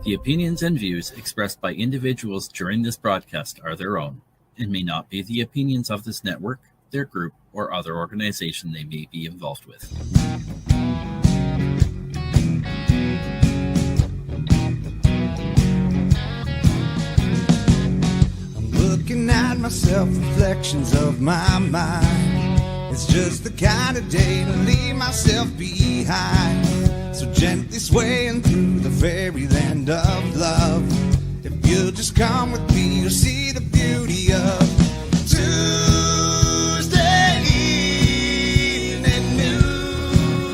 The opinions and views expressed by individuals during this broadcast are their own and may not be the opinions of this network, their group, or other organization they may be involved with. I'm looking at myself, reflections of my mind. It's just the kind of day to leave myself behind. So gently swaying through the fairyland of love. If you'll just come with me, you'll see the beauty of Tuesday evening news.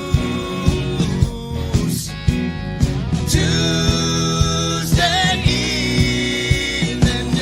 Tuesday evening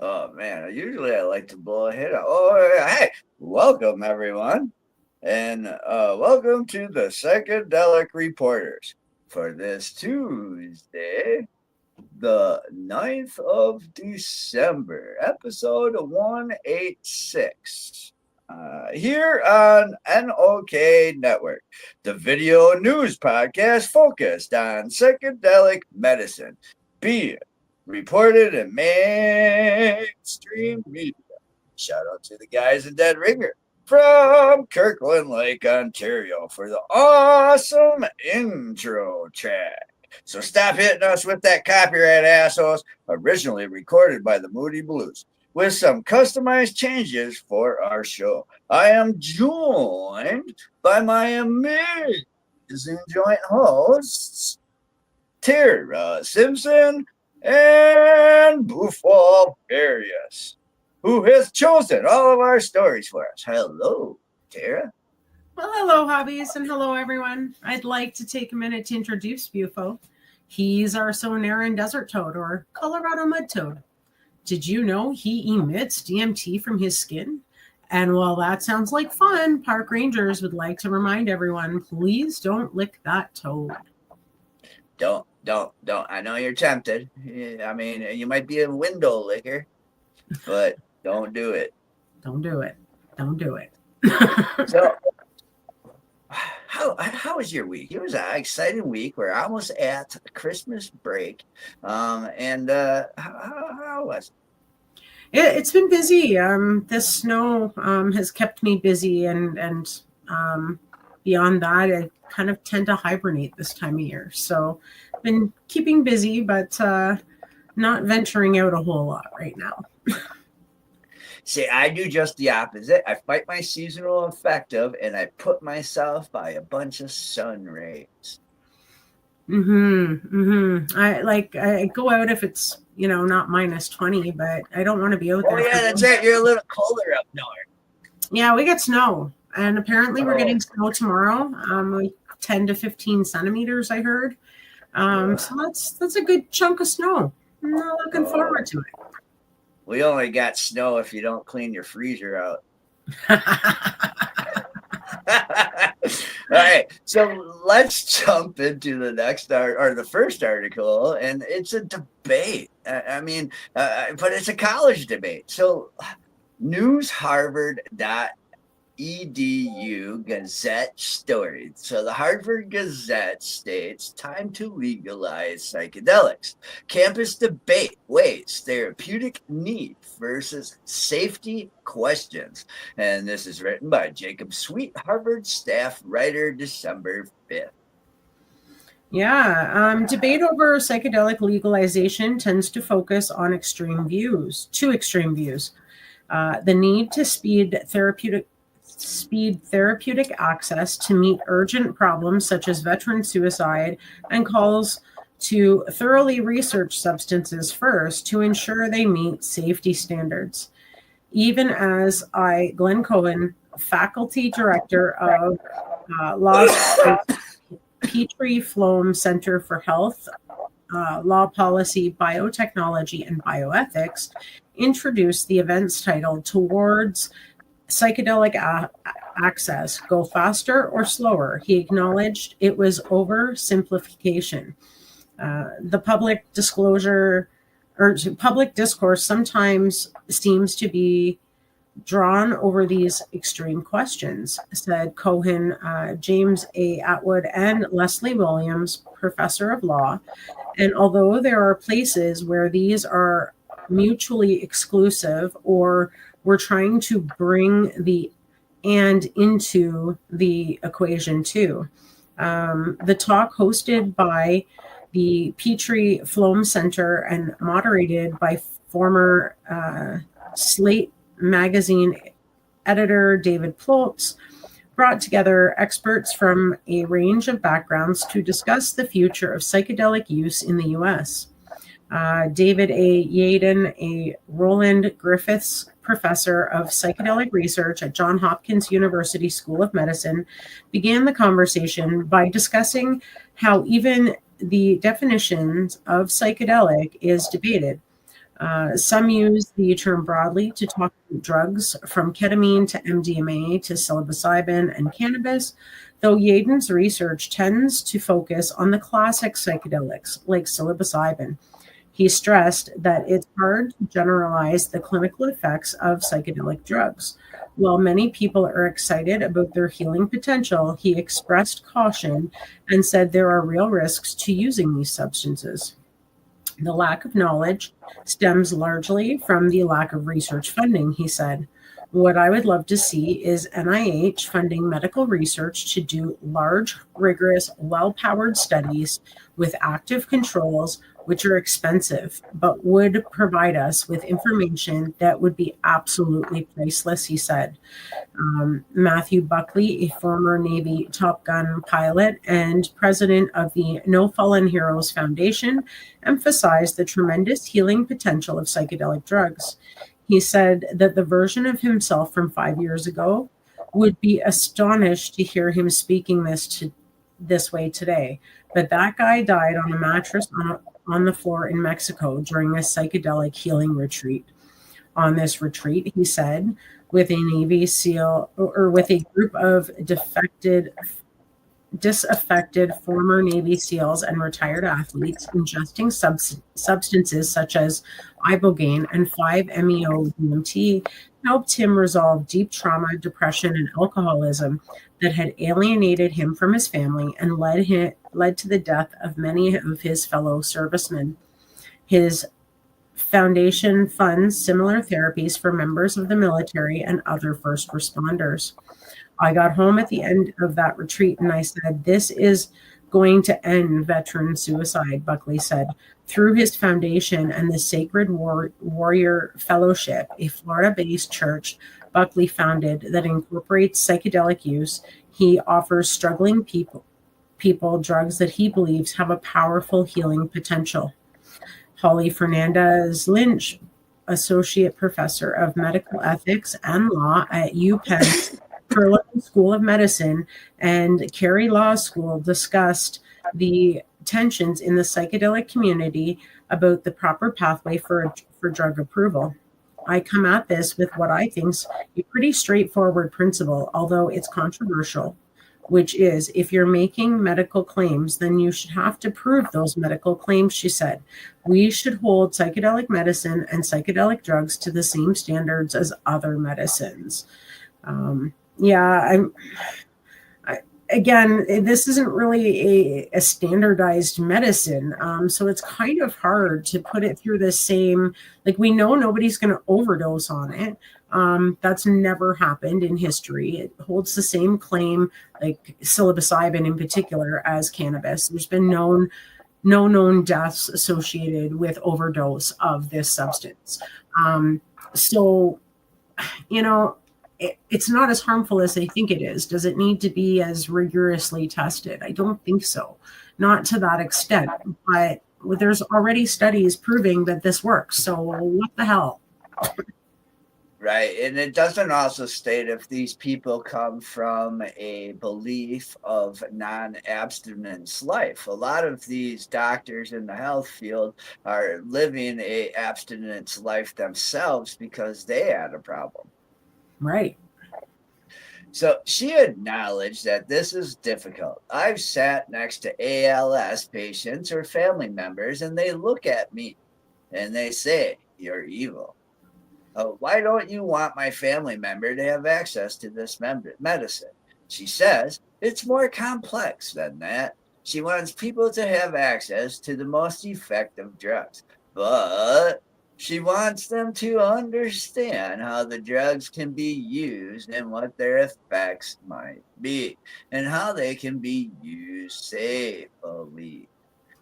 Oh man, usually I like to blow ahead. Oh, hey, welcome everyone, and welcome to the Psychedelic Reporters for this Tuesday, the 9th of December, episode 186. Here on NOK Network, the video news podcast focused on psychedelic medicine, being reported in mainstream media. Shout out to the guys in Dead Ringer from Kirkland Lake, Ontario for the awesome intro track. So stop hitting us with that copyright, assholes. Originally recorded by the Moody Blues with some customized changes for our show. I am joined by my amazing joint hosts, Tara Simpson and Buffalo Various, who has chosen all of our stories for us. Hello, Tara. Well, hello, hobbies, and hello, everyone. I'd like to take a minute to introduce Bufo. He's our Sonoran desert toad, or Colorado mud toad. Did you know he emits DMT from his skin? And while that sounds like fun, park rangers would like to remind everyone, please don't lick that toad. Don't. I know you're tempted. I mean, you might be a window licker, but don't do it. Don't do it. So, how was your week? It was an exciting week. We're almost at Christmas break. How was it? It's been busy. This snow has kept me busy, and beyond that, I kind of tend to hibernate this time of year. So been keeping busy, but not venturing out a whole lot right now. See, I do just the opposite. I fight my seasonal affective, and I put myself by a bunch of sun rays. I go out if it's not minus 20, but I don't want to be out there. Oh yeah, that's it. You're a little colder up north. Yeah, we get snow, and apparently we're getting snow tomorrow. Like 10 to 15 centimeters, I heard. So that's a good chunk of snow. I'm not looking forward to it. We only got snow if you don't clean your freezer out. All right, so let's jump into the next the first article, and it's a debate. But it's a college debate. So, newsharvard.edu Gazette story. So the Harvard Gazette states, time to legalize psychedelics. Campus debate weighs therapeutic need versus safety questions. And this is written by Jacob Sweet, Harvard staff writer, December 5th. Yeah, debate over psychedelic legalization tends to focus on two extreme views. The need to speed therapeutic access to meet urgent problems such as veteran suicide, and calls to thoroughly research substances first to ensure they meet safety standards. Even as Glenn Cohen, faculty director of law Petrie Flom Center for Health, Law Policy, Biotechnology, and Bioethics introduced the event's title Towards Psychedelic Access, Go Faster or Slower. He acknowledged it was oversimplification. The public disclosure or public discourse sometimes seems to be drawn over these extreme questions, said Cohen, James A. Atwood, and Leslie Williams, professor of law. And although there are places where these are mutually exclusive, or we're trying to bring the and into the equation too. The talk, hosted by the Petrie Flom Center and moderated by former Slate magazine editor David Plotz, brought together experts from a range of backgrounds to discuss the future of psychedelic use in the U.S. David A. Yaden, a Roland Griffiths professor of psychedelic research at Johns Hopkins University School of Medicine, began the conversation by discussing how even the definitions of psychedelic is debated. Some use the term broadly to talk about drugs from ketamine to MDMA to psilocybin and cannabis, though Yaden's research tends to focus on the classic psychedelics like psilocybin. He stressed that it's hard to generalize the clinical effects of psychedelic drugs. While many people are excited about their healing potential, he expressed caution and said there are real risks to using these substances. The lack of knowledge stems largely from the lack of research funding, he said. What I would love to see is NIH funding medical research to do large, rigorous, well-powered studies with active controls, which are expensive, but would provide us with information that would be absolutely priceless, he said. Matthew Buckley, a former Navy Top Gun pilot and president of the No Fallen Heroes Foundation, emphasized the tremendous healing potential of psychedelic drugs. He said that the version of himself from 5 years ago would be astonished to hear him speaking this way today. But that guy died on a mattress on the floor in Mexico during a psychedelic healing retreat. On this retreat, he said, with a Navy SEAL or with a group of disaffected former Navy SEALs and retired athletes, ingesting substances such as ibogaine and 5-MeO-DMT helped him resolve deep trauma, depression, and alcoholism that had alienated him from his family and led to the death of many of his fellow servicemen. His foundation funds similar therapies for members of the military and other first responders. I got home at the end of that retreat and I said, this is going to end veteran suicide, Buckley said. Through his foundation and the Sacred Warrior Fellowship, a Florida-based church Buckley founded that incorporates psychedelic use, he offers struggling people drugs that he believes have a powerful healing potential. Holly Fernandez Lynch, associate professor of medical ethics and law at UPenn's Perlow School of Medicine and Carey Law School, discussed the tensions in the psychedelic community about the proper pathway for drug approval. I come at this with what I think is a pretty straightforward principle, although it's controversial, which is if you're making medical claims, then you should have to prove those medical claims, she said. We should hold psychedelic medicine and psychedelic drugs to the same standards as other medicines. Again, this isn't really a standardized medicine. So it's kind of hard to put it through the same, like we know nobody's going to overdose on it. That's never happened in history. It holds the same claim, like psilocybin in particular, as cannabis. There's been no known deaths associated with overdose of this substance. It's not as harmful as they think it is. Does it need to be as rigorously tested? I don't think so. Not to that extent, but there's already studies proving that this works. So what the hell? Right. And it doesn't also state if these people come from a belief of non-abstinence life. A lot of these doctors in the health field are living a abstinence life themselves because they had a problem. Right. So she acknowledged that this is difficult. I've sat next to ALS patients or family members, and they look at me and they say, "You're evil. Why don't you want my family member to have access to this medicine?" She says it's more complex than that. She wants people to have access to the most effective drugs, but she wants them to understand how the drugs can be used and what their effects might be, and how they can be used safely.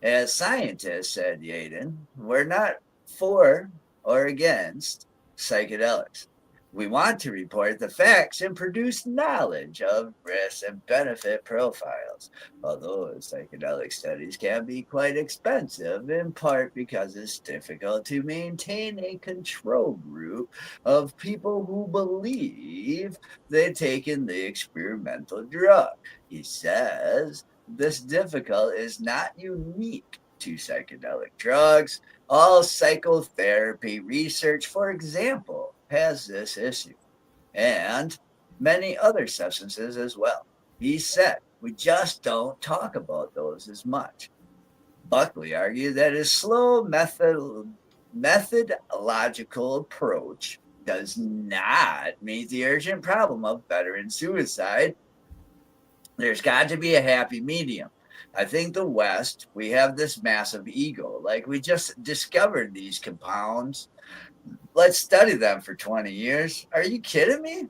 As scientists, said Yaden, we're not for or against psychedelics. We want to report the facts and produce knowledge of risk and benefit profiles. Although psychedelic studies can be quite expensive, in part because it's difficult to maintain a control group of people who believe they've taken the experimental drug. He says this difficult is not unique to psychedelic drugs. All psychotherapy research, for example, has this issue, and many other substances as well. He said, we just don't talk about those as much. Buckley argued that his slow methodological approach does not meet the urgent problem of veteran suicide. There's got to be a happy medium. I think the West, we have this massive ego. Like, we just discovered these compounds. Let's study them for 20 years. Are you kidding me?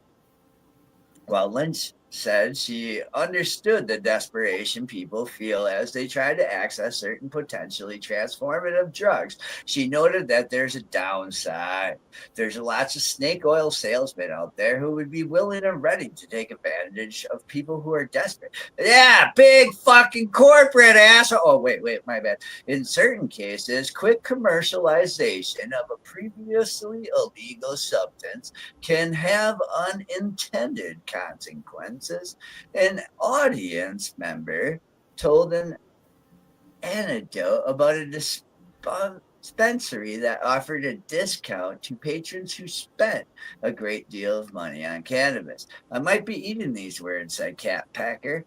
Well, Lynch said she understood the desperation people feel as they try to access certain potentially transformative drugs. She noted that there's a downside. There's lots of snake oil salesmen out there who would be willing and ready to take advantage of people who are desperate. Yeah, big fucking corporate asshole. Oh, wait, my bad. In certain cases, quick commercialization of a previously illegal substance can have unintended consequences. An audience member told an anecdote about a dispensary that offered a discount to patrons who spent a great deal of money on cannabis. I might be eating these words, said Kat Packer,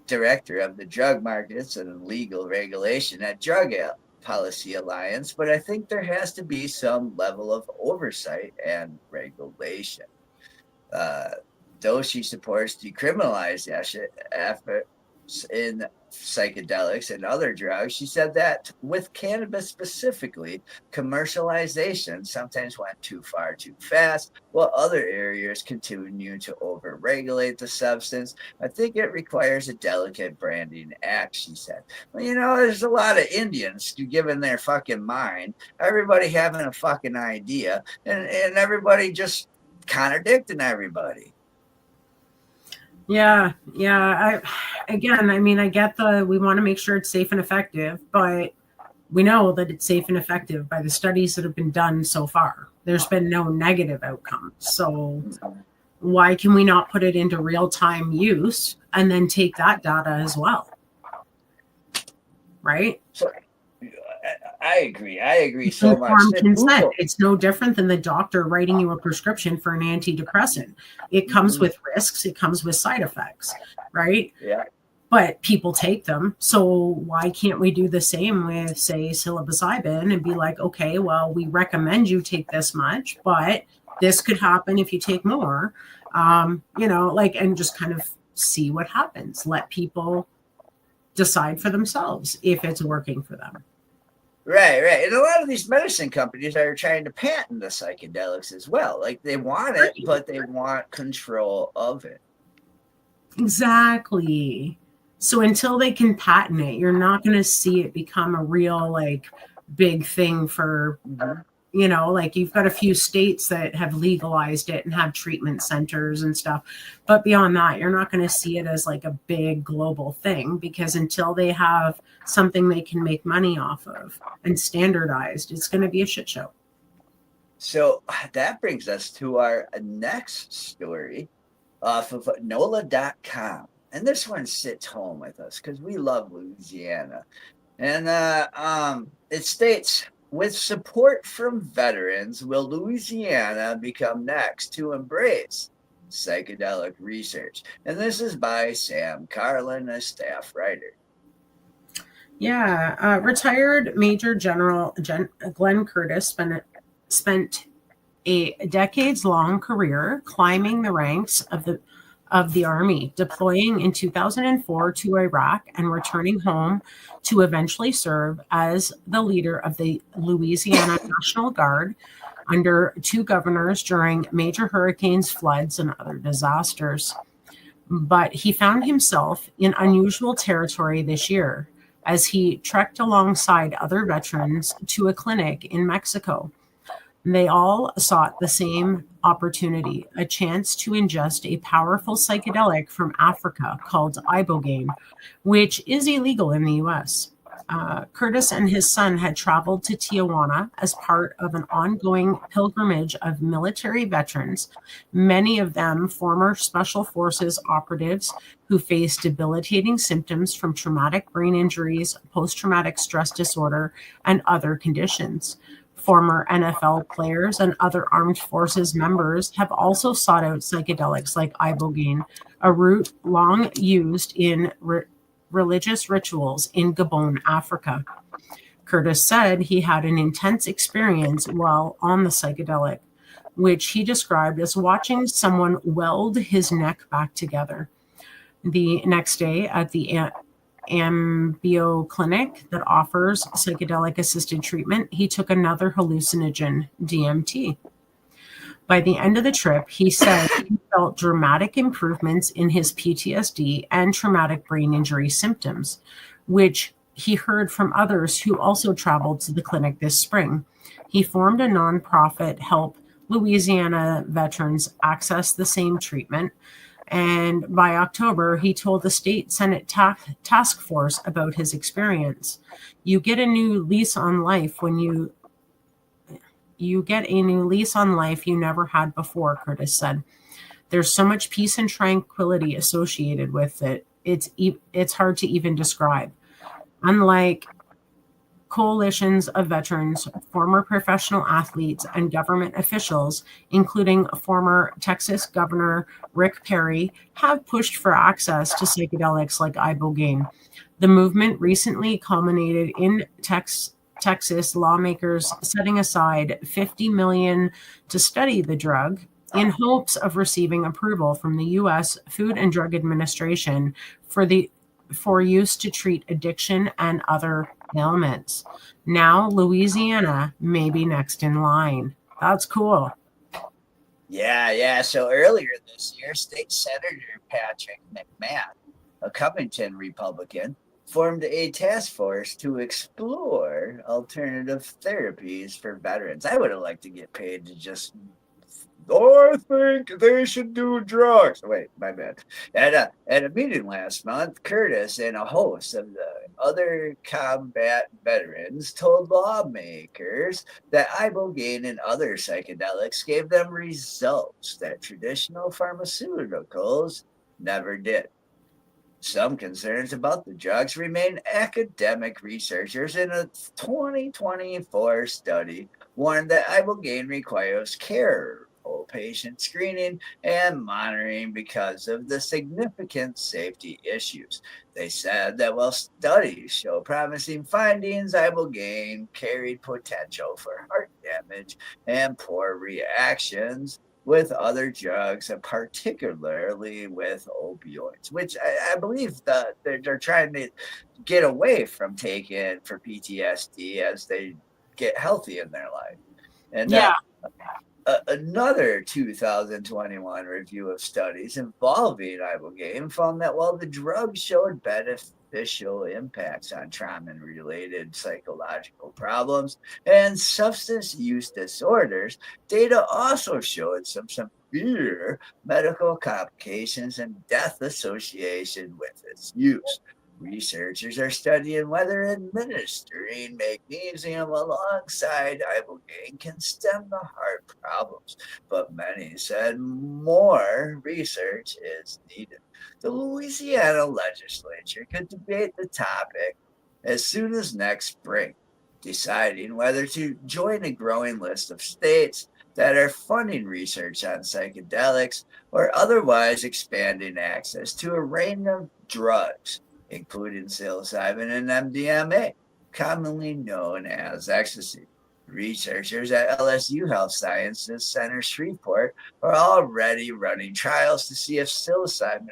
director of the Drug Markets and Legal Regulation at Drug Policy Alliance, but I think there has to be some level of oversight and regulation. Though she supports decriminalized efforts in psychedelics and other drugs, she said that with cannabis specifically, commercialization sometimes went too far too fast, while other areas continue to overregulate the substance. I think it requires a delicate branding act, she said. Well, there's a lot of Indians giving their fucking mind, everybody having a fucking idea, and everybody just contradicting everybody. Yeah. I get we want to make sure it's safe and effective, but we know that it's safe and effective by the studies that have been done so far. There's been no negative outcomes. So why can we not put it into real-time use and then take that data as well? Right? So, I agree so much. Consent. It's no different than the doctor writing you a prescription for an antidepressant. It comes with risks. It comes with side effects, right? Yeah. But people take them. So why can't we do the same with, say, psilocybin and be like, okay, well, we recommend you take this much, but this could happen if you take more, and just kind of see what happens. Let people decide for themselves if it's working for them. Right. And a lot of these medicine companies are trying to patent the psychedelics as well. Like, they want it, but they want control of it. Exactly. So until they can patent it, you're not going to see it become a real, big thing for, you've got a few states that have legalized it and have treatment centers and stuff. But beyond that, you're not going to see it as a big global thing, because until they have something they can make money off of and standardized, it's going to be a shit show. So that brings us to our next story off of NOLA.com. And this one sits home with us because we love Louisiana. And it states, with support from veterans, will Louisiana become next to embrace psychedelic research? And this is by Sam Carlin, a staff writer. Yeah, retired Major General Glenn Curtis spent a decades-long career climbing the ranks of the Army, deploying in 2004 to Iraq and returning home to eventually serve as the leader of the Louisiana National Guard under two governors during major hurricanes, floods, and other disasters. But he found himself in unusual territory this year as he trekked alongside other veterans to a clinic in Mexico. They all sought the same opportunity, a chance to ingest a powerful psychedelic from Africa called ibogaine, which is illegal in the US. Curtis and his son had traveled to Tijuana as part of an ongoing pilgrimage of military veterans, many of them former Special Forces operatives who faced debilitating symptoms from traumatic brain injuries, post-traumatic stress disorder, and other conditions. Former NFL players and other armed forces members have also sought out psychedelics like ibogaine, a root long used in religious rituals in Gabon, Africa. Curtis said he had an intense experience while on the psychedelic, which he described as watching someone weld his neck back together. The next day at the Ambio clinic that offers psychedelic assisted treatment, he took another hallucinogen, DMT. By the end of the trip, he said he felt dramatic improvements in his PTSD and traumatic brain injury symptoms, which he heard from others who also traveled to the clinic this spring. He formed a nonprofit help Louisiana veterans access the same treatment. And by October, he told the state Senate task force about his experience. You get a new lease on life when you get a new lease on life you never had before, Curtis said. There's so much peace and tranquility associated with it. It's hard to even describe. Unlike coalitions of veterans, former professional athletes, and government officials, including former Texas Governor Rick Perry, have pushed for access to psychedelics like ibogaine. The movement recently culminated in Texas lawmakers setting aside $50 million to study the drug in hopes of receiving approval from the U.S. Food and Drug Administration for use to treat addiction and other ailments. Now, Louisiana may be next in line. That's cool. Yeah. So earlier this year, State Senator Patrick McMahon, a Covington Republican, formed a task force to explore alternative therapies for veterans. I would have liked to get paid to just, I think they should do drugs. Wait, my bad. At a meeting last month, Curtis and a host of the other combat veterans told lawmakers that ibogaine and other psychedelics gave them results that traditional pharmaceuticals never did. Some concerns about the drugs remain. Academic researchers in a 2024 study warned that ibogaine requires careful patient screening and monitoring because of the significant safety issues. They said that while studies show promising findings, ibogaine carried potential for heart damage and poor reactions with other drugs, and particularly with opioids, which I believe that they're trying to get away from taking for PTSD as they get healthy in their life. And another 2021 review of studies involving ibogaine found that while the drug showed beneficial impacts on trauma-related psychological problems and substance use disorders, data also showed some severe medical complications and death associated with its use. Researchers are studying whether administering magnesium alongside ibogaine can stem the heart problems, but many said more research is needed. The Louisiana legislature could debate the topic as soon as next spring, deciding whether to join a growing list of states that are funding research on psychedelics or otherwise expanding access to a range of drugs, including psilocybin and MDMA, commonly known as ecstasy. Researchers at LSU Health Sciences Center Shreveport are already running trials to see if psilocybin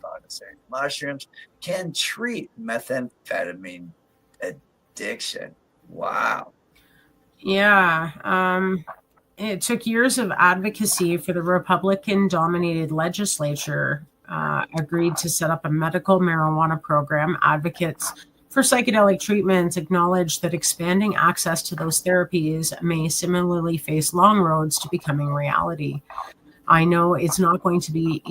found in certain mushrooms can treat methamphetamine addiction. Wow. Yeah. It took years of advocacy for the Republican-dominated legislature agreed to set up a medical marijuana program. Advocates for psychedelic treatments acknowledge that expanding access to those therapies may similarly face long roads to becoming reality. I know it's not going to be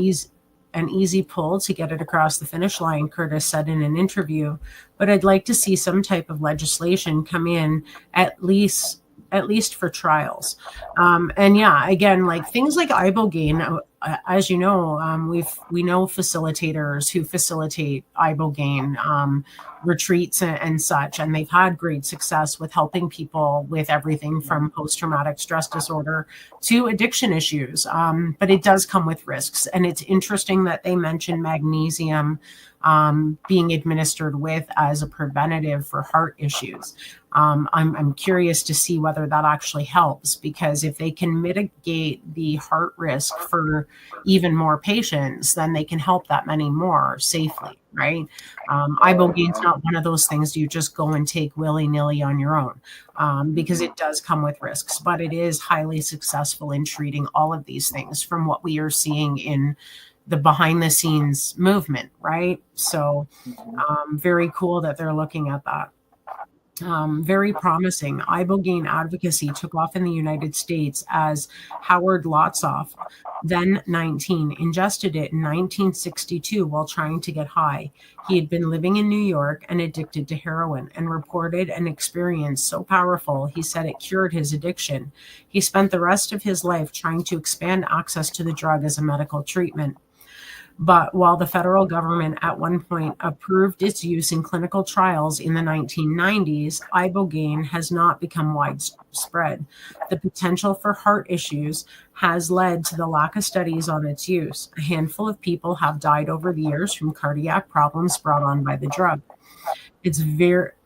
an easy pull to get it across the finish line, Curtis said in an interview, but I'd like to see some type of legislation come in at least for trials. And yeah, again, like things like ibogaine, as you know, we know facilitators who facilitate ibogaine retreats and such, and they've had great success with helping people with everything from post-traumatic stress disorder to addiction issues. But it does come with risks, and it's interesting that they mention magnesium being administered with as a preventative for heart issues. I'm curious to see whether that actually helps, because if they can mitigate the heart risk for even more patients, then they can help that many more safely, right? Ibogaine's not one of those things you just go and take willy-nilly on your own, because it does come with risks, but it is highly successful in treating all of these things from what we are seeing in the behind the scenes movement, right? So very cool that they're looking at that. Very promising. Ibogaine advocacy took off in the United States as Howard Lotsoff, then 19, ingested it in 1962 while trying to get high. He had been living in New York and addicted to heroin, and reported an experience so powerful he said it cured his addiction. He spent the rest of his life trying to expand access to the drug as a medical treatment. But while the federal government at one point approved its use in clinical trials in the 1990s, ibogaine has not become widespread. The potential for heart issues has led to the lack of studies on its use. A handful of people have died over the years from cardiac problems brought on by the drug.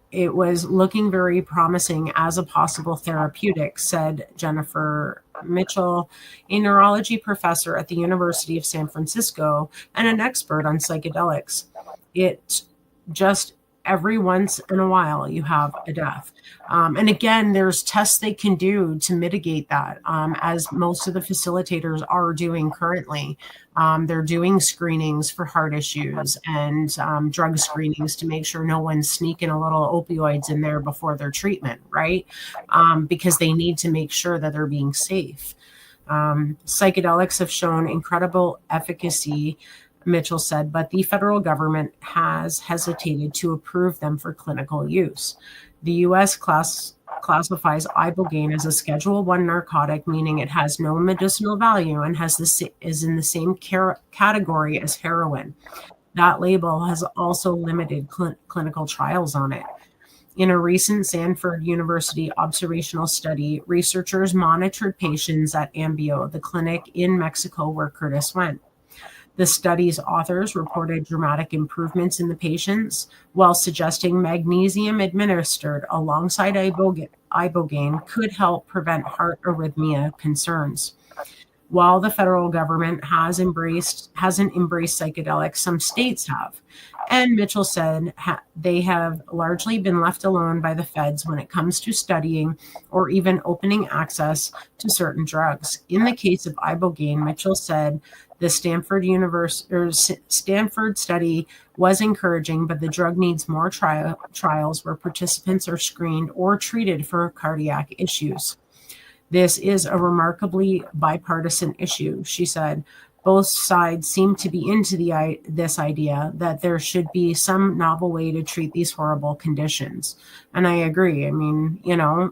It was looking very promising as a possible therapeutic, said Jennifer Mitchell, a neurology professor at the University of San Francisco and an expert on psychedelics. It just every once in a while you have a death. And again, there's tests they can do to mitigate that, as most of the facilitators are doing currently. They're doing screenings for heart issues and drug screenings to make sure no one's sneaking a little opioids in there before their treatment, right? Because they need to make sure that they're being safe. Psychedelics have shown incredible efficacy, Mitchell said, but the federal government has hesitated to approve them for clinical use. The U.S. classifies ibogaine as a Schedule I narcotic, meaning it has no medicinal value and is in the same category as heroin. That label has also limited clinical trials on it. In a recent Stanford University observational study, researchers monitored patients at Ambio, the clinic in Mexico where Curtis went. The study's authors reported dramatic improvements in the patients, while suggesting magnesium administered alongside ibogaine could help prevent heart arrhythmia concerns. While the federal government hasn't embraced psychedelics, some states have. And Mitchell said they have largely been left alone by the feds when it comes to studying or even opening access to certain drugs. In the case of ibogaine, Mitchell said the Stanford study was encouraging, but the drug needs more trials where participants are screened or treated for cardiac issues. This is a remarkably bipartisan issue, she said. Both sides seem to be into this idea that there should be some novel way to treat these horrible conditions. And I agree. I mean,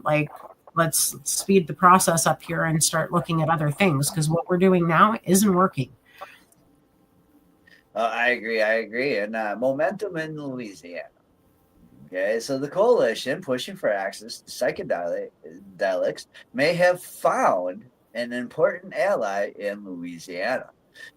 like, let's speed the process up here and start looking at other things, because what we're doing now isn't working. I agree. And momentum in Louisiana. Okay, so the coalition pushing for access to psychedelics may have found an important ally in Louisiana.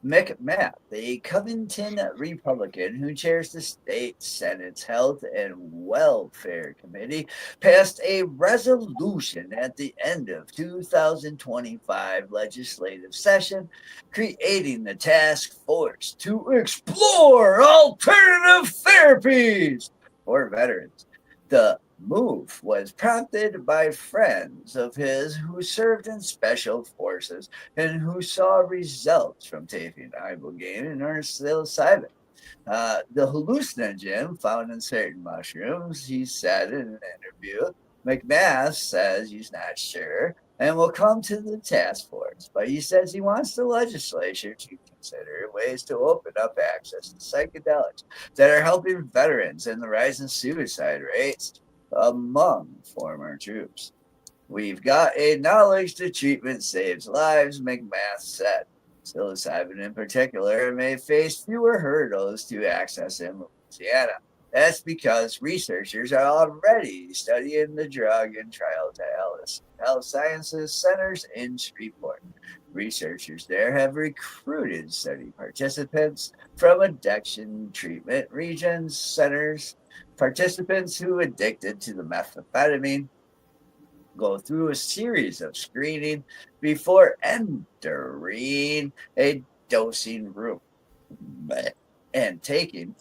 Mick Mapp, the Covington Republican who chairs the state Senate's Health and Welfare Committee, passed a resolution at the end of 2025 legislative session, creating the task force to explore alternative therapies for veterans. The move was prompted by friends of his who served in special forces and who saw results from taking ibogaine or psilocybin. The hallucinogen found in certain mushrooms, he said in an interview. McMath says he's not sure and will come to the task force, but he says he wants the legislature to consider ways to open up access to psychedelics that are helping veterans and the rise in suicide rates among former troops. We've got a knowledge that treatment saves lives, McMath said. Psilocybin in particular may face fewer hurdles to access in Louisiana. That's because researchers are already studying the drug in trials at Health Sciences Centers in Shreveport. Researchers there have recruited study participants from addiction treatment regions, centers. Participants who addicted to the methamphetamine go through a series of screening before entering a dosing room and taking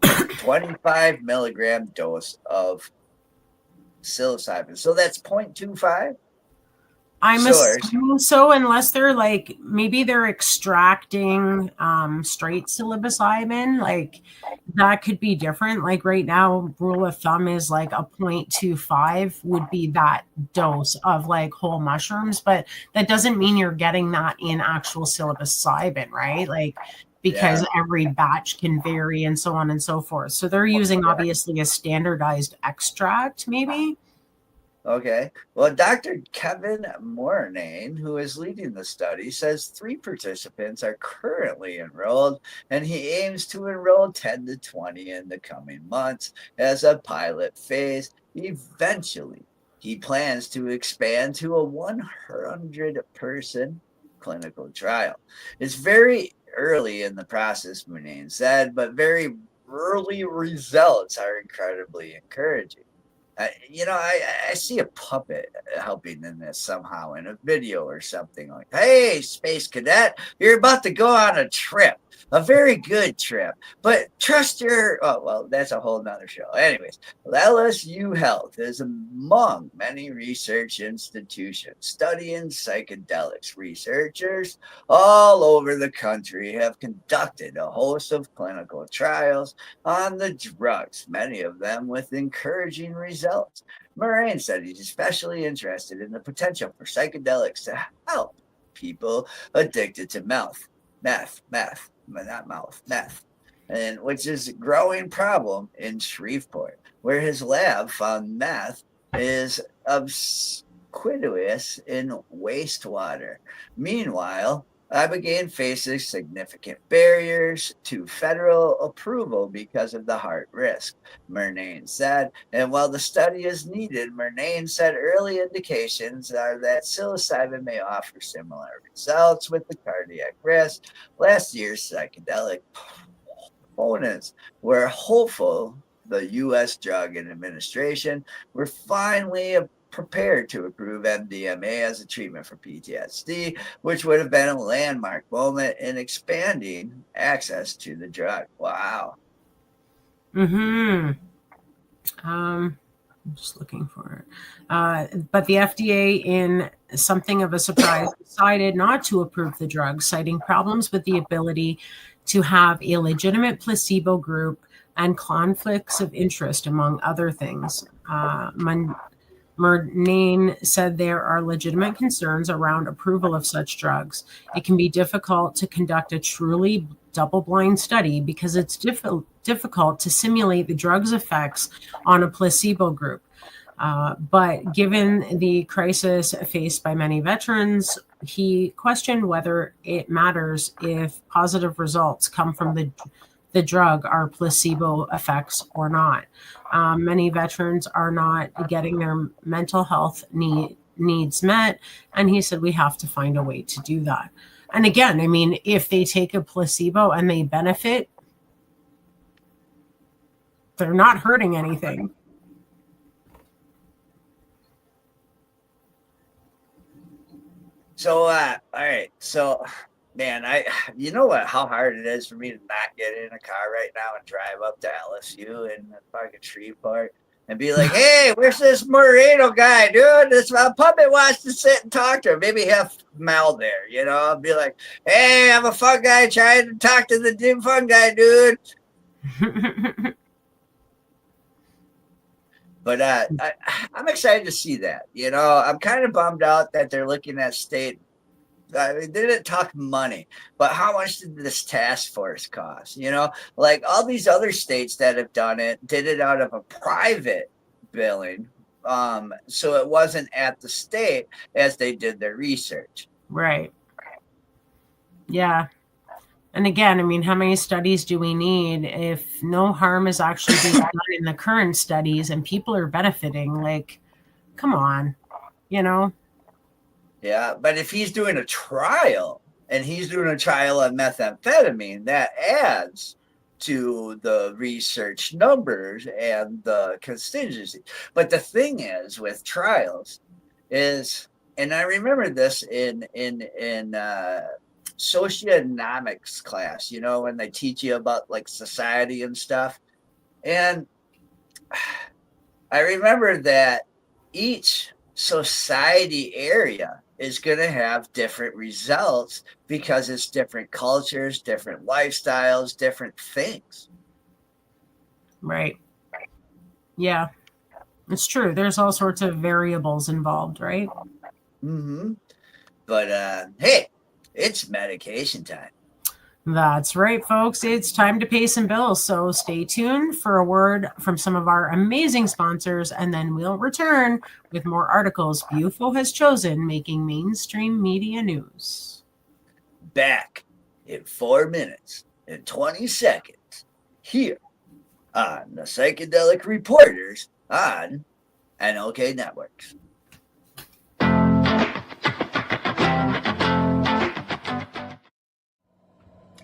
25 milligram dose of psilocybin. So that's 0.25. I'm assuming so, unless they're like, maybe they're extracting straight psilocybin, like that could be different. Like right now, rule of thumb is like a 0.25 would be that dose of like whole mushrooms, but that doesn't mean you're getting that in actual psilocybin, right? Like, because every batch can vary and so on and so forth. So they're using obviously a standardized extract, maybe. Okay. Well, Dr. Kevin Mornane, who is leading the study, says 3 participants are currently enrolled, and he aims to enroll 10 to 20 in the coming months as a pilot phase. Eventually, he plans to expand to a 100-person clinical trial. It's very early in the process, Mornane said, but very early results are incredibly encouraging. I see a puppet helping in this somehow in a video or something like, hey, Space Cadet, you're about to go on a trip, a very good trip, but trust that's a whole nother show. Anyways, LSU Health is among many research institutions studying psychedelics. Researchers all over the country have conducted a host of clinical trials on the drugs, many of them with encouraging results. Moraine said he's especially interested in the potential for psychedelics to help people addicted to meth, and which is a growing problem in Shreveport, where his lab found meth is ubiquitous in wastewater. Meanwhile, ibogaine faces significant barriers to federal approval because of the heart risk, Murnane said. And while the study is needed, Murnane said early indications are that psilocybin may offer similar results with the cardiac risk. Last year's psychedelic opponents were hopeful the U.S. Drug Administration were finally prepared to approve MDMA as a treatment for PTSD, which would have been a landmark moment in expanding access to the drug. Wow. I'm just looking for it. But the FDA, in something of a surprise, decided not to approve the drug, citing problems with the ability to have a legitimate placebo group and conflicts of interest, among other things. Murnane said there are legitimate concerns around approval of such drugs. It can be difficult to conduct a truly double-blind study because it's difficult to simulate the drug's effects on a placebo group. But given the crisis faced by many veterans, he questioned whether it matters if positive results come from the drug are placebo effects or not. Many veterans are not getting their mental health needs met, and he said we have to find a way to do that. And again, I mean, if they take a placebo and they benefit, they're not hurting anything. So, all right. So, man, you know what? How hard it is for me to not get in a car right now and drive up to LSU and the fucking Shreveport and be like, "Hey, where's this Moreno guy, dude? This puppet wants to sit and talk to him. Maybe have Mel there, you know? I'll be like, hey, I'm a fun guy trying to talk to the fun guy, dude." But I'm excited to see that. You know, I'm kind of bummed out that they're looking at state. They didn't talk money, but how much did this task force cost? You know, like all these other states that have done it did it out of a private billing. So it wasn't at the state as they did their research. Right. Yeah. And again, I mean, how many studies do we need if no harm is actually being done in the current studies and people are benefiting? Like, come on, you know? Yeah, but if he's doing a trial and he's doing a trial on methamphetamine, that adds to the research numbers and the contingency. But the thing is with trials is, and I remember this in socioeconomics class, you know, when they teach you about like society and stuff. And I remember that each society area is going to have different results because it's different cultures, different lifestyles, different things. Right. Yeah, it's true. There's all sorts of variables involved, right? Mm-hmm. But hey, it's medication time. That's right, folks. It's time to pay some bills. So stay tuned for a word from some of our amazing sponsors, and then we'll return with more articles Bufo has chosen making mainstream media news. Back in 4 minutes and 20 seconds here on the Psychedelic Reporters on NLK Networks.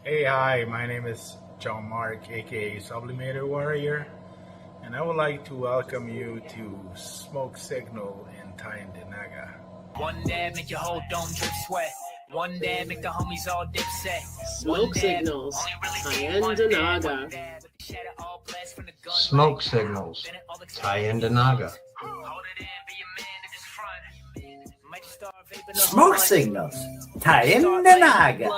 Hey, hi, my name is John Mark, aka Sublimator Warrior, and I would like to welcome you to Smoke Signal in Tyendinaga. One dab make your whole dome drip sweat. One dab make the homies all dip set. Smoke Signals, Tyendinaga. Smoke Signals, Tyendinaga. Smoke Signals, Tyendinaga.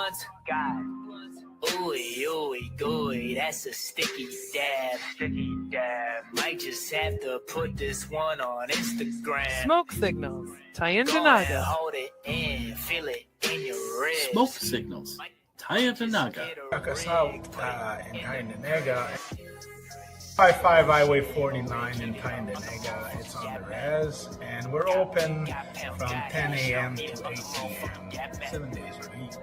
Ooey, ooey, gooey, that's a sticky dab. Sticky dab. Might just have to put this one on Instagram. Smoke Signals, Tyendinaga. Hold it in, feel it in your ribs. Smoke Signals, Tyendinaga. Check us out in Tyendinaga. 55 Highway 49 in Tyendinaga. It's on the res, and we're open from 10 a.m. to 8 p.m. 7 days a week.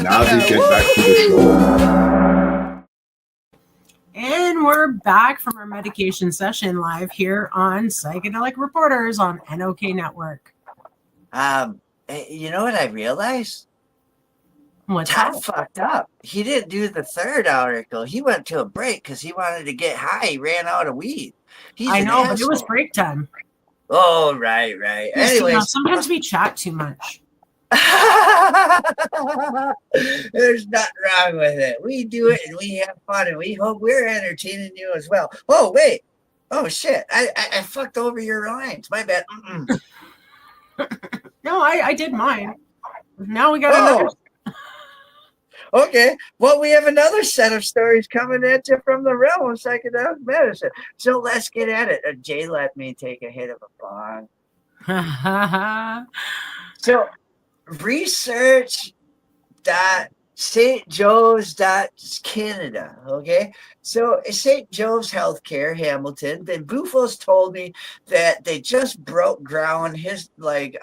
Now we get back to the show. And we're back from our medication session live here on Psychedelic Reporters on NOK Network. You know what I realized? What's Todd that? fucked up. He didn't do the third article. He went to a break because he wanted to get high. He ran out of weed. I know, but it was break time. Oh, right. Anyways, sometimes we chat too much. There's nothing wrong with it. We do it and we have fun and we hope we're entertaining you as well. Oh, wait. Oh, shit. I fucked over your lines. My bad. No, I did mine. Now we got another. Okay. Well, we have another set of stories coming at you from the realm of psychedelic medicine. So let's get at it. Jay let me take a hit of a bong. So research.stjoes.canada. Okay. So St. Joe's Healthcare, Hamilton. Then Bufos told me that they just broke ground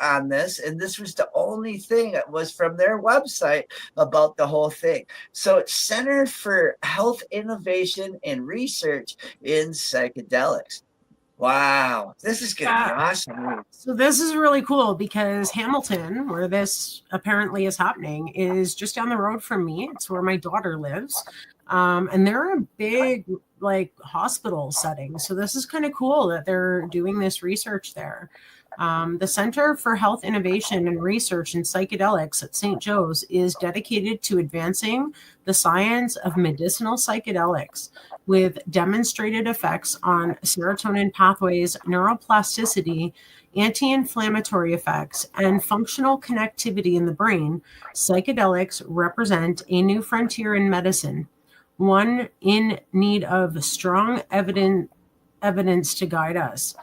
on this, and this was the only thing that was from their website about the whole thing. So it's Center for Health Innovation and Research in Psychedelics. Wow, this is going to be awesome. So this is really cool because Hamilton, where this apparently is happening, is just down the road from me. It's where my daughter lives. And they're a big hospital setting. So this is kind of cool that they're doing this research there. The Center for Health Innovation and Research in Psychedelics at St. Joe's is dedicated to advancing the science of medicinal psychedelics with demonstrated effects on serotonin pathways, neuroplasticity, anti-inflammatory effects, and functional connectivity in the brain. Psychedelics represent a new frontier in medicine, one in need of strong evidence to guide us.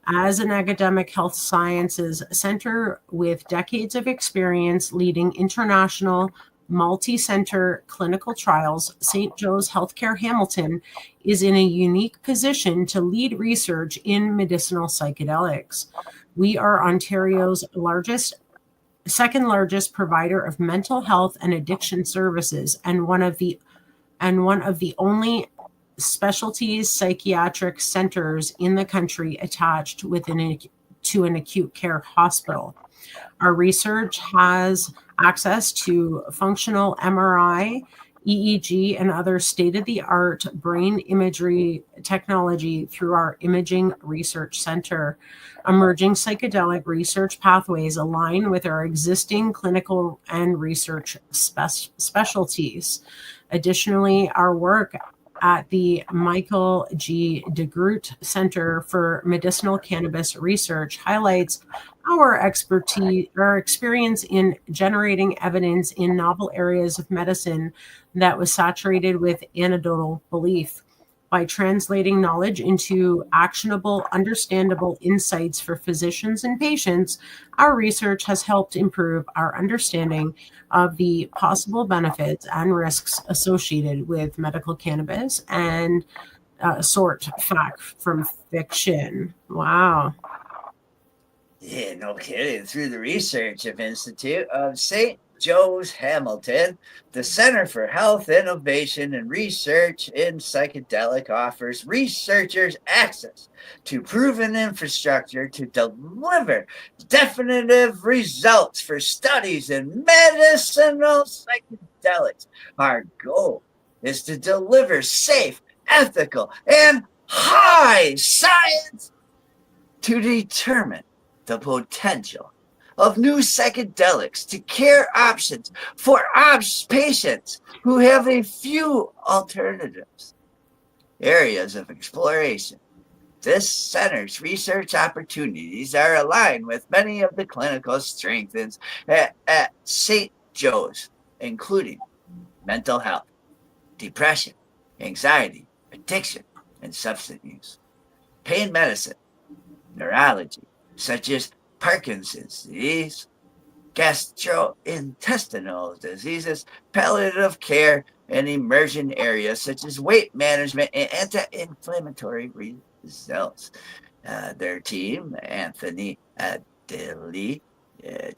As an academic health sciences center with decades of experience leading international multi-center clinical trials, St. Joe's Healthcare Hamilton is in a unique position to lead research in medicinal psychedelics. We are Ontario's second largest provider of mental health and addiction services, and one of the only specialties psychiatric centers in the country attached to an acute care hospital. Our research has access to functional MRI, EEG, and other state-of-the-art brain imagery technology through our Imaging Research Center. Emerging psychedelic research pathways align with our existing clinical and research specialties. Additionally, our work at the Michael G. DeGroot Center for Medicinal Cannabis Research highlights our experience in generating evidence in novel areas of medicine that was saturated with anecdotal belief. By translating knowledge into actionable, understandable insights for physicians and patients, our research has helped improve our understanding of the possible benefits and risks associated with medical cannabis and sort fact from fiction. Wow. Yeah, no kidding. Through the research of Institute of St. Joe's Hamilton, the Center for Health Innovation and Research in Psychedelic offers researchers access to proven infrastructure to deliver definitive results for studies in medicinal psychedelics. Our goal is to deliver safe, ethical, and high science to determine the potential of new psychedelics to care options for patients who have a few alternatives. Areas of exploration. This center's research opportunities are aligned with many of the clinical strengths at St. Joe's, including mental health, depression, anxiety, addiction, and substance use, pain medicine, neurology, such as Parkinson's disease, gastrointestinal diseases, palliative care, and emerging areas such as weight management and anti-inflammatory results. Their team, Anthony Adeli,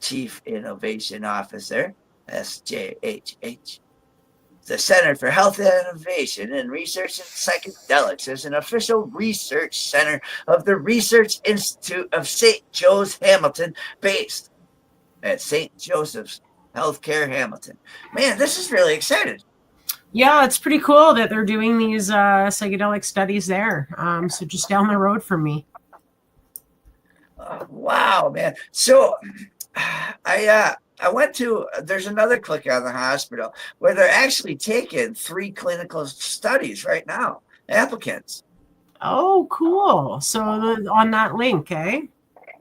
Chief Innovation Officer, SJHH. The Center for Health Innovation and Research in Psychedelics is an official research center of the Research Institute of St. Joe's Hamilton, based at St. Joseph's Healthcare Hamilton. Man, this is really exciting. Yeah, it's pretty cool that they're doing these psychedelic studies there. So just down the road from me. Wow, man. So I went to, there's another clinic on the hospital where they're actually taking 3 clinical studies right now, applicants. Oh, cool. So on that link, eh?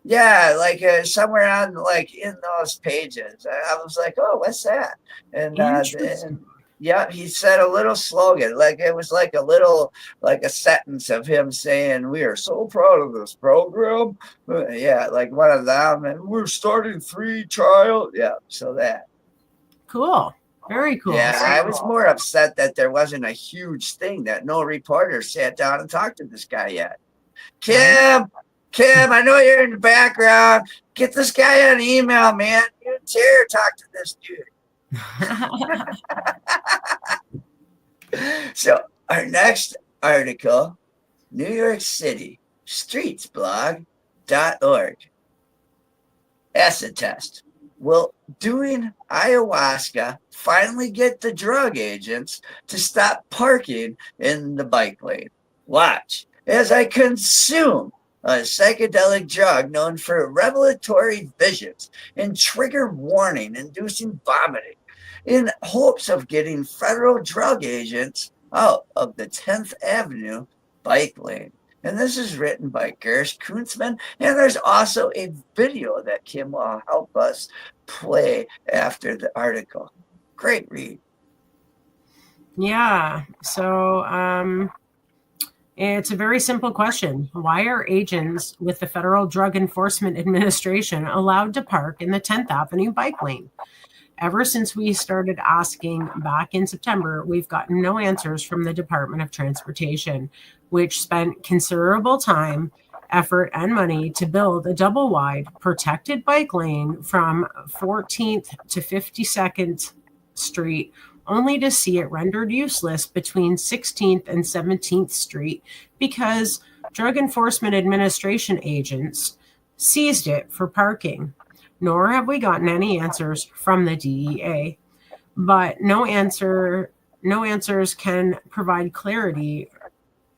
Yeah, like somewhere on, like in those pages. I was like, oh, what's that? And yeah, he said a little slogan, like it was like a little, like a sentence of him saying, "We are so proud of this program." Yeah, like one of them, and we're starting 3 trials. Yeah, so that. Cool. Very cool. Yeah, I was more upset that there wasn't a huge thing, that no reporter sat down and talked to this guy yet. Kim, I know you're in the background. Get this guy an email, man. You dare talk to this dude. So our next article, New York City streetsblog.org. Acid test. Will doing ayahuasca finally get the drug agents to stop parking in the bike lane? Watch as I consume a psychedelic drug known for revelatory visions and trigger warning inducing vomiting, in hopes of getting federal drug agents out of the 10th Avenue bike lane. And this is written by Gersh Kuntzman. And there's also a video that Kim will help us play after the article. Great read. Yeah. So it's a very simple question. Why are agents with the Federal Drug Enforcement Administration allowed to park in the 10th Avenue bike lane? Ever since we started asking back in September, we've gotten no answers from the Department of Transportation, which spent considerable time, effort, and money to build a double-wide protected bike lane from 14th to 52nd Street, only to see it rendered useless between 16th and 17th Street because Drug Enforcement Administration agents seized it for parking. Nor have we gotten any answers from the DEA. But no answers can provide clarity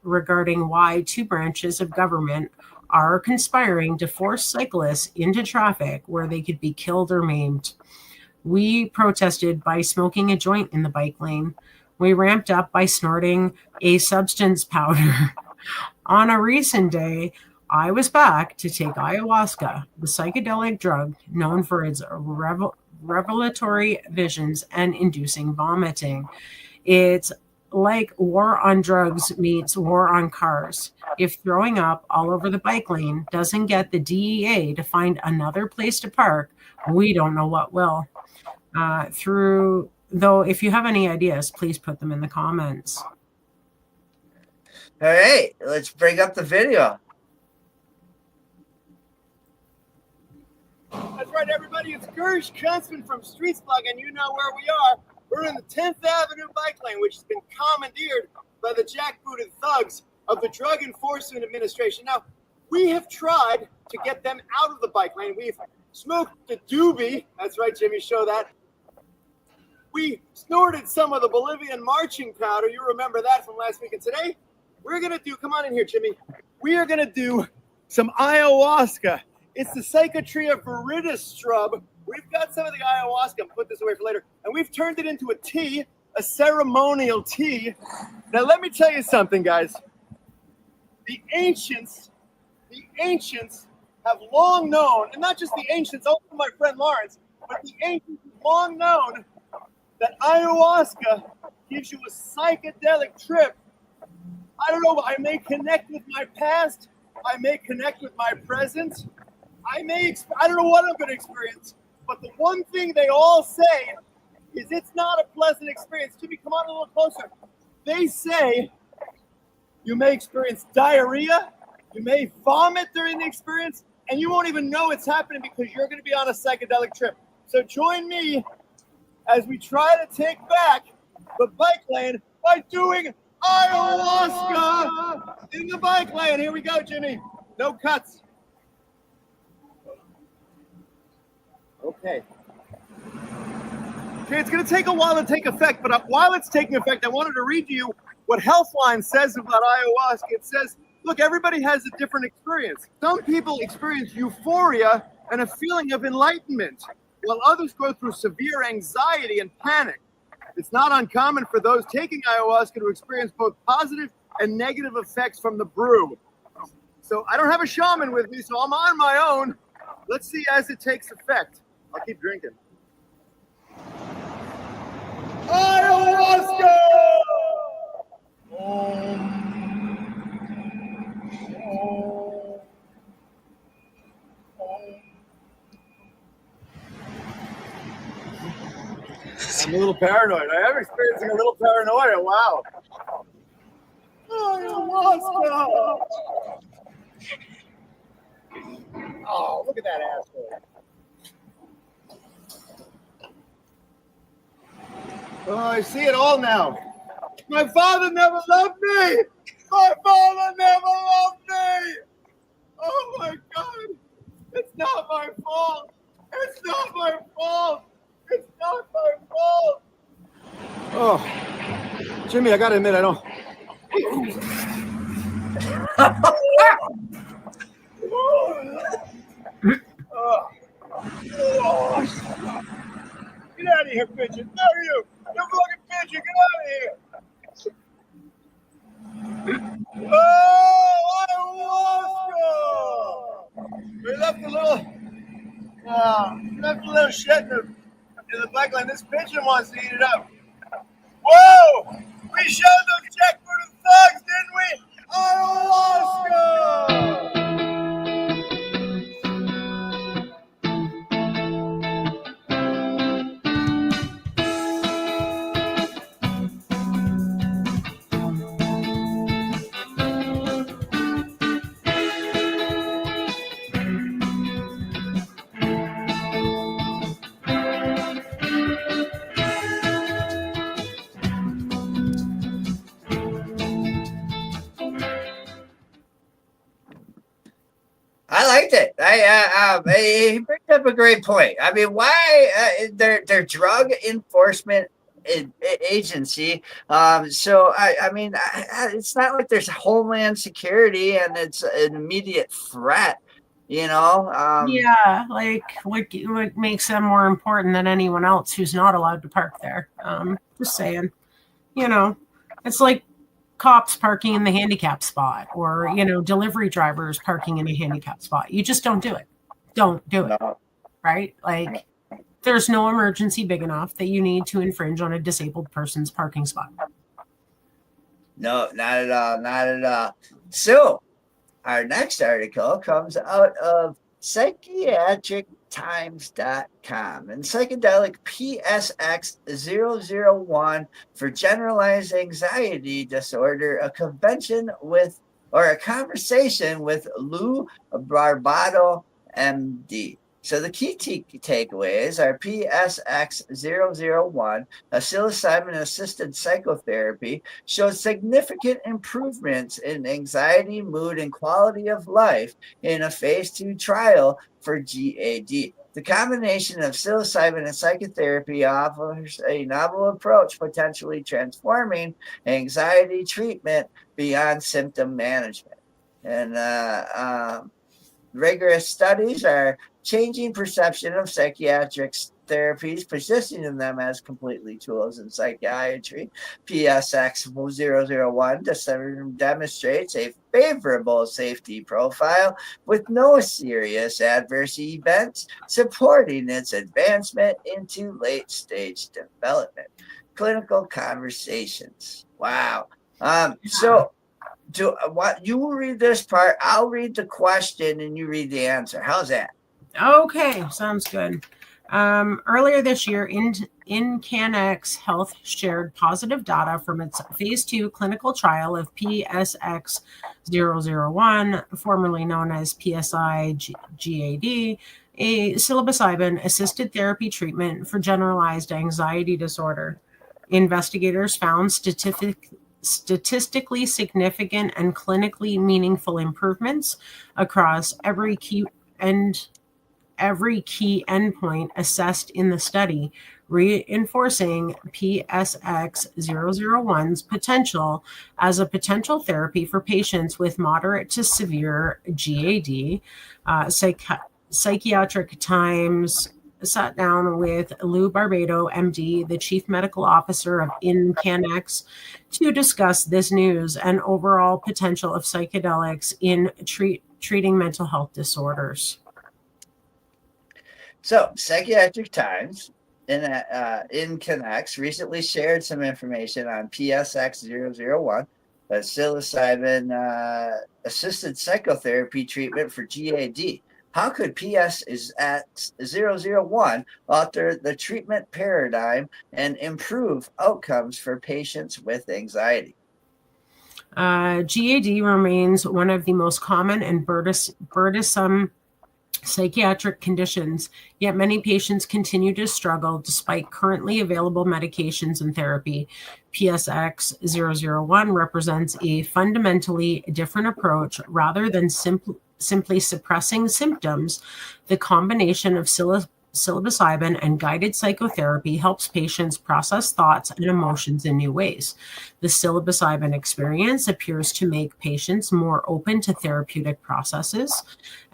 regarding why 2 branches of government are conspiring to force cyclists into traffic where they could be killed or maimed. We protested by smoking a joint in the bike lane. We ramped up by snorting a substance powder. On a recent day, I was back to take ayahuasca, the psychedelic drug known for its revelatory visions and inducing vomiting. It's like war on drugs meets war on cars. If throwing up all over the bike lane doesn't get the DEA to find another place to park, we don't know what will. Though, if you have any ideas, please put them in the comments. All right, let's bring up the video. That's right, everybody. It's Gersh Kunstman from Streets Blog, and you know where we are. We're in the 10th Avenue bike lane, which has been commandeered by the jackbooted thugs of the Drug Enforcement Administration. Now, we have tried to get them out of the bike lane. We've smoked the doobie. That's right, Jimmy, show that. We snorted some of the Bolivian marching powder. You remember that from last week. And today, we're going to do, come on in here, Jimmy. We are going to do some ayahuasca. It's the Psychotria viridis shrub. We've got some of the ayahuasca. I'll put this away for later. And we've turned it into a tea, a ceremonial tea. Now, let me tell you something, guys. The ancients have long known, and not just the ancients, also my friend Lawrence, but the ancients have long known that ayahuasca gives you a psychedelic trip. I don't know, I may connect with my past, I may connect with my present, I don't know what I'm going to experience, but the one thing they all say is it's not a pleasant experience. Jimmy, come on a little closer. They say you may experience diarrhea, you may vomit during the experience, and you won't even know it's happening because you're going to be on a psychedelic trip. So join me as we try to take back the bike lane by doing ayahuasca in the bike lane. Here we go, Jimmy. No cuts. Okay, it's going to take a while to take effect, but while it's taking effect, I wanted to read to you what Healthline says about ayahuasca. It says, look, everybody has a different experience. Some people experience euphoria and a feeling of enlightenment, while others go through severe anxiety and panic. It's not uncommon for those taking ayahuasca to experience both positive and negative effects from the brew. So I don't have a shaman with me, so I'm on my own. Let's see as it takes effect. I'll keep drinking. Ayahuasca! I'm a little paranoid. I am experiencing a little paranoia. Wow. Ayahuasca! Oh, look at that asshole. Oh, I see it all now. My father never loved me. My father never loved me. Oh, my God. It's not my fault. It's not my fault. It's not my fault. Oh, Jimmy, I got to admit, I don't. Get out of here, pigeon. No, you. You fucking pigeon. Get out of here. Oh, ayahuasca. We left a little shit in the back line. This pigeon wants to eat it up. Whoa! We showed those jackbooted thugs, didn't we? Ayahuasca! I liked it. He brings up a great point. I mean, why they're drug enforcement agency? So I mean, it's not like there's homeland security and it's an immediate threat. You know? Yeah, like what makes them more important than anyone else who's not allowed to park there? Just saying. It's like cops parking in the handicap spot, or delivery drivers parking in a handicap spot. You just don't do it. Don't do it. No. Right? Like, there's no emergency big enough that you need to infringe on a disabled person's parking spot. No, not at all. Not at all. So, our next article comes out of psychiatrictimes.com, and psychedelic PSX-001 for generalized anxiety disorder, a convention with, or a conversation with Lou Barbato, MD. So the key takeaways are PSX-001, a psilocybin-assisted psychotherapy, showed significant improvements in anxiety, mood, and quality of life in a phase 2 trial for GAD. The combination of psilocybin and psychotherapy offers a novel approach, potentially transforming anxiety treatment beyond symptom management. And rigorous studies are changing perception of psychiatric therapies, positioning them as completely tools in psychiatry. PSX-001 demonstrates a favorable safety profile with no serious adverse events, supporting its advancement into late-stage development. Clinical conversations. Wow. So you will read this part, I'll read the question, and you read the answer. How's that? Okay, sounds good. Earlier this year, IncanX Health shared positive data from its phase 2 clinical trial of PSX-001, formerly known as PSI-GAD, a psilocybin-assisted therapy treatment for generalized anxiety disorder. Investigators found statistically significant and clinically meaningful improvements across every key endpoint assessed in the study, reinforcing PSX-001's potential as a potential therapy for patients with moderate to severe GAD. Psychiatric Times sat down with Lou Barbato, MD, the Chief Medical Officer of IncanX, to discuss this news and overall potential of psychedelics in treating mental health disorders. So, Psychiatric Times in IncanX recently shared some information on PSX-001, a psilocybin-assisted psychotherapy treatment for GAD. How could PSX-001 alter the treatment paradigm and improve outcomes for patients with anxiety? GAD remains one of the most common and burdensome psychiatric conditions, yet many patients continue to struggle despite currently available medications and therapy. PSX-001 represents a fundamentally different approach. Rather than simply suppressing symptoms, the combination of psilocybin and guided psychotherapy helps patients process thoughts and emotions in new ways. The psilocybin experience appears to make patients more open to therapeutic processes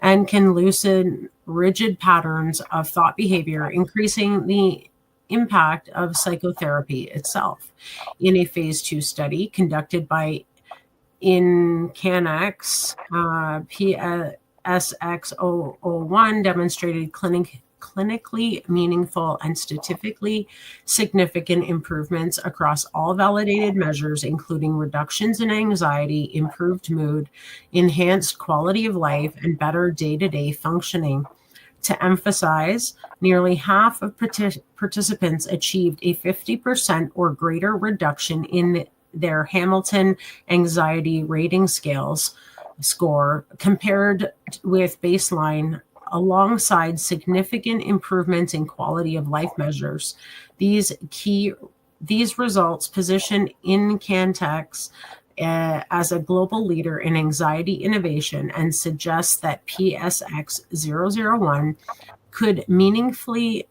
and can loosen rigid patterns of thought behavior, increasing the impact of psychotherapy itself. In a phase 2 study conducted by IncanX, PSX-001 demonstrated clinically meaningful and statistically significant improvements across all validated measures, including reductions in anxiety, improved mood, enhanced quality of life, and better day-to-day functioning. To emphasize, nearly half of participants achieved a 50% or greater reduction in their Hamilton Anxiety Rating score compared with baseline, alongside significant improvements in quality of life measures. These results position IncanX as a global leader in anxiety innovation and suggest that PSX-001 could meaningfully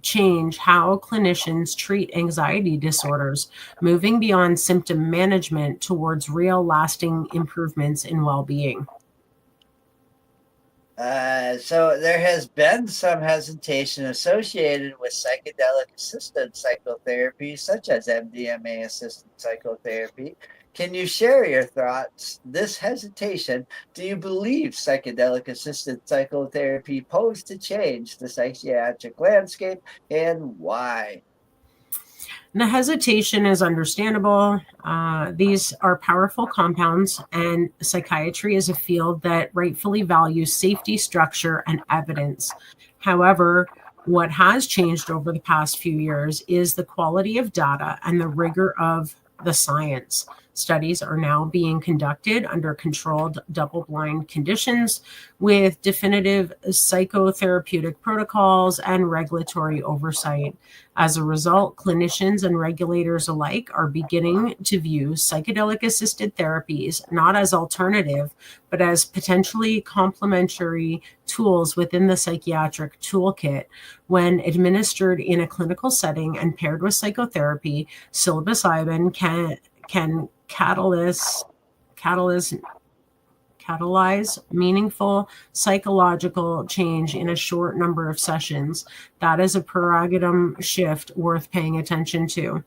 change how clinicians treat anxiety disorders, moving beyond symptom management towards real lasting improvements in well-being. So there has been some hesitation associated with psychedelic-assisted psychotherapy, such as MDMA-assisted psychotherapy. Can you share your thoughts? This hesitation, do you believe psychedelic-assisted psychotherapy posed to change the psychiatric landscape, and why? The hesitation is understandable. These are powerful compounds, and psychiatry is a field that rightfully values safety, structure, and evidence. However, what has changed over the past few years is the quality of data and the rigor of the science. Studies are now being conducted under controlled double-blind conditions with definitive psychotherapeutic protocols and regulatory oversight. As a result, clinicians and regulators alike are beginning to view psychedelic-assisted therapies not as alternative, but as potentially complementary tools within the psychiatric toolkit. When administered in a clinical setting and paired with psychotherapy, psilocybin can catalyze meaningful psychological change in a short number of sessions. That is a paradigm shift worth paying attention to.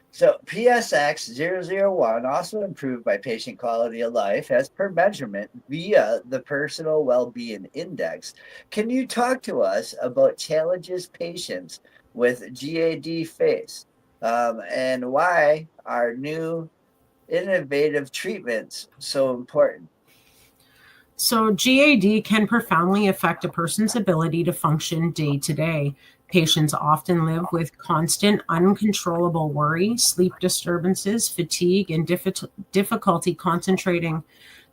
So PSX-001 also improved by patient quality of life as per measurement via the Personal Wellbeing Index. Can you talk to us about challenges patients with GAD face, and why are new innovative treatments so important? So GAD can profoundly affect a person's ability to function day to day. Patients often live with constant, uncontrollable worry, sleep disturbances, fatigue, and difficulty concentrating.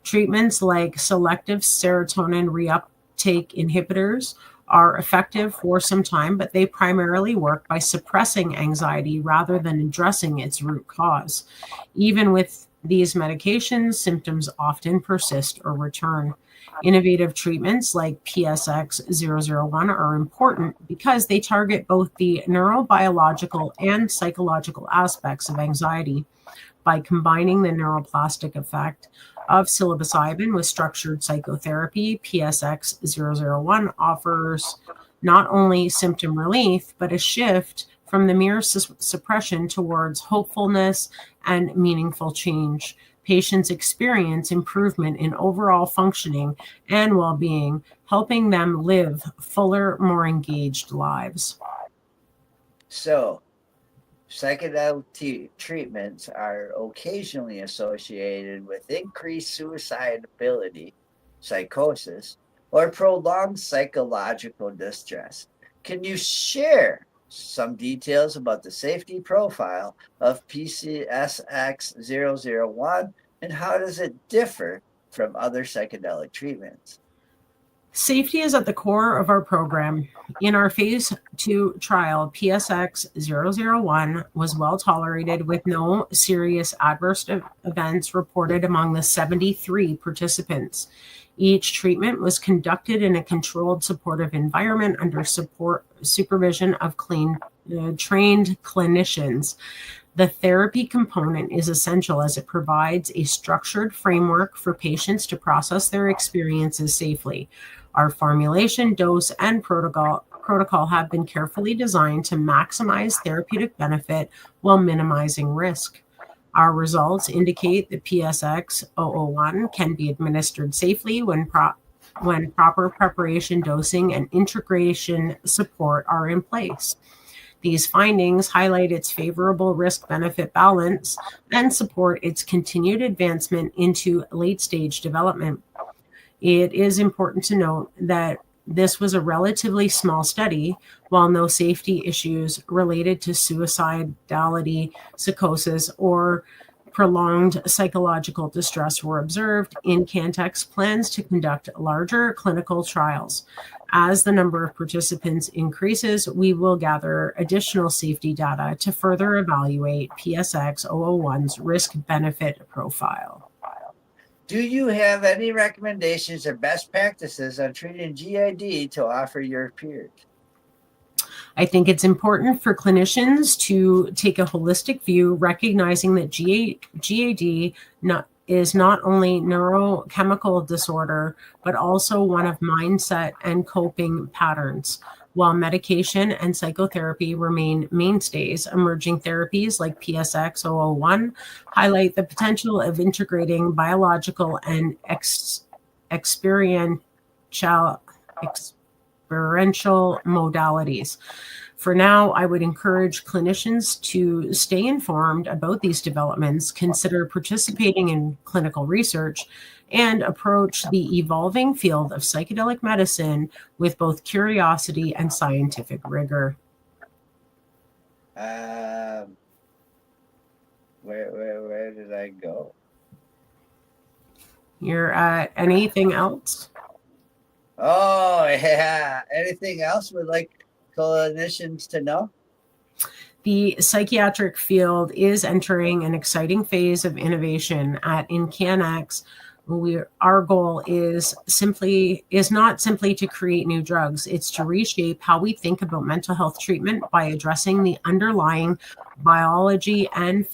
Treatments like selective serotonin reuptake inhibitors are effective for some time, but they primarily work by suppressing anxiety rather than addressing its root cause. Even with these medications, symptoms often persist or return. Innovative treatments like PSX-001 are important because they target both the neurobiological and psychological aspects of anxiety. By combining the neuroplastic effect of psilocybin with structured psychotherapy, PSX-001 offers not only symptom relief, but a shift from the mere suppression towards hopefulness and meaningful change. Patients experience improvement in overall functioning and well-being, helping them live fuller, more engaged lives. So, psychedelic treatments are occasionally associated with increased suicidality, psychosis, or prolonged psychological distress. Can you share some details about the safety profile of PSX-001 and how does it differ from other psychedelic treatments? Safety is at the core of our program. In our phase 2 trial, PSX-001 was well tolerated with no serious adverse events reported among the 73 participants. Each treatment was conducted in a controlled supportive environment under supervision of trained clinicians. The therapy component is essential as it provides a structured framework for patients to process their experiences safely. Our formulation, dose, and protocol have been carefully designed to maximize therapeutic benefit while minimizing risk. Our results indicate that PSX-001 can be administered safely when proper preparation, dosing, and integration support are in place. These findings highlight its favorable risk-benefit balance and support its continued advancement into late-stage development. It is important to note that this was a relatively small study. While no safety issues related to suicidality, psychosis, or prolonged psychological distress were observed, Incantex plans to conduct larger clinical trials. As the number of participants increases, we will gather additional safety data to further evaluate PSX-001's risk-benefit profile. Do you have any recommendations or best practices on treating GAD to offer your peers? I think it's important for clinicians to take a holistic view, recognizing that GAD is not only neurochemical disorder, but also one of mindset and coping patterns. While medication and psychotherapy remain mainstays, emerging therapies like PSX-001 highlight the potential of integrating biological and experiential modalities. For now, I would encourage clinicians to stay informed about these developments, consider participating in clinical research, and approach the evolving field of psychedelic medicine with both curiosity and scientific rigor. Where did I go? You're at anything else? Oh, yeah. Anything else would like clinicians to know? The psychiatric field is entering an exciting phase of innovation. At InCanX, our goal is not simply to create new drugs. It's to reshape how we think about mental health treatment by addressing the underlying biology and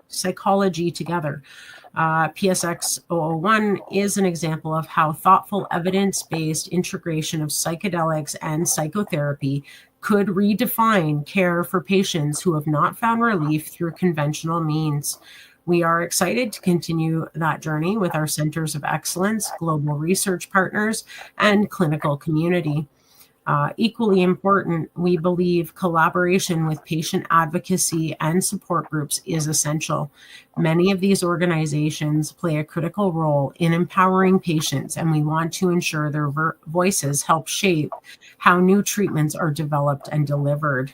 psychology together. PSX-001 is an example of how thoughtful, evidence-based integration of psychedelics and psychotherapy could redefine care for patients who have not found relief through conventional means. We are excited to continue that journey with our centers of excellence, global research partners, and clinical community. Equally important, we believe collaboration with patient advocacy and support groups is essential. Many of these organizations play a critical role in empowering patients, and we want to ensure their voices help shape how new treatments are developed and delivered.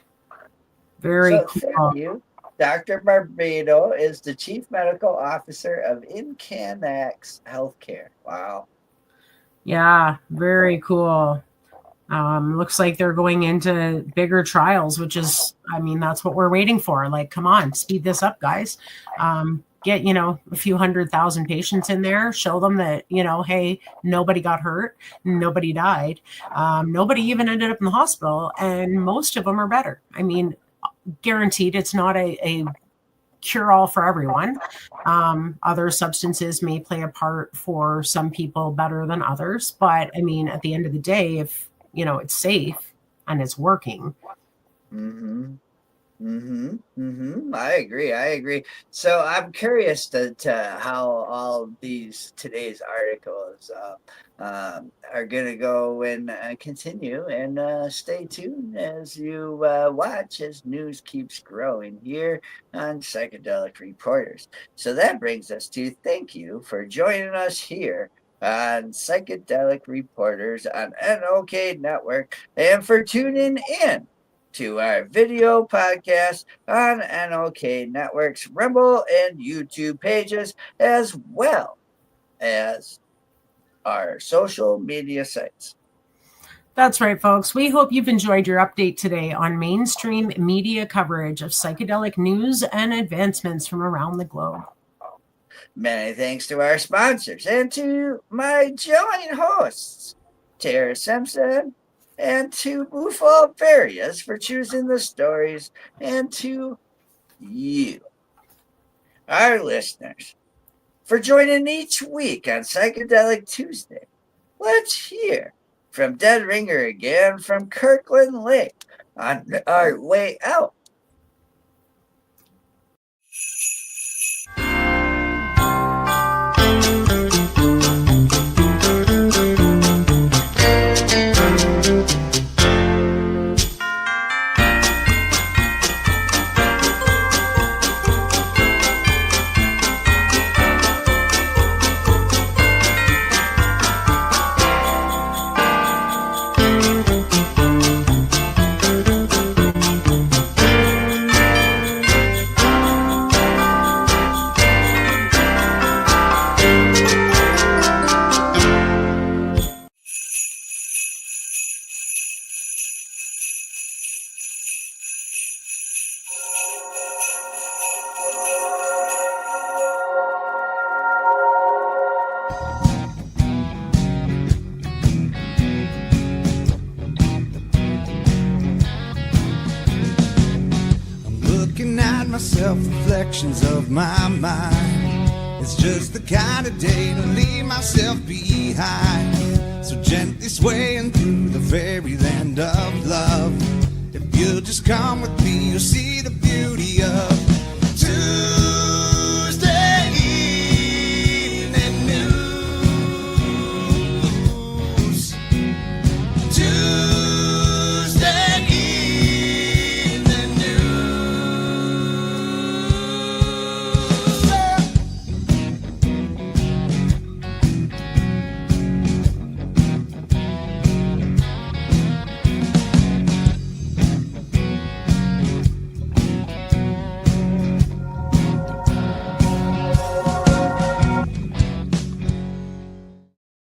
Very cool. Thank you. Dr. Barbado is the Chief Medical Officer of InCanX Healthcare. Wow. Yeah, very cool. Looks like they're going into bigger trials, which is, that's what we're waiting for. Like, come on, speed this up, guys. Get, a few 100,000 patients in there, show them that, hey, nobody got hurt, nobody died, nobody even ended up in the hospital, and most of them are better. Guaranteed it's not a cure-all for everyone. Other substances may play a part for some people better than others, but at the end of the day, if it's safe and it's working. I agree. So I'm curious to how all these today's articles are going to go and continue, and stay tuned as you watch as news keeps growing here on Psychedelic Reporters. So that brings us to thank you for joining us here on Psychedelic Reporters on NOK Network, and for tuning in to our video podcast on NOK Network's Rumble and YouTube pages, as well as our social media sites. That's right, folks. We hope you've enjoyed your update today on mainstream media coverage of psychedelic news and advancements from around the globe. Many thanks to our sponsors and to my joint hosts, Tara Simpson and to Bufo Farias, for choosing the stories, and to you, our listeners, for joining each week on Psychedelic Tuesday. Let's hear from Dead Ringer again from Kirkland Lake on our way out. myself reflections of my mind. It's just the kind of day to leave myself behind. So gently swaying through the fairyland of love. If you'll just come with me, you'll see the beauty of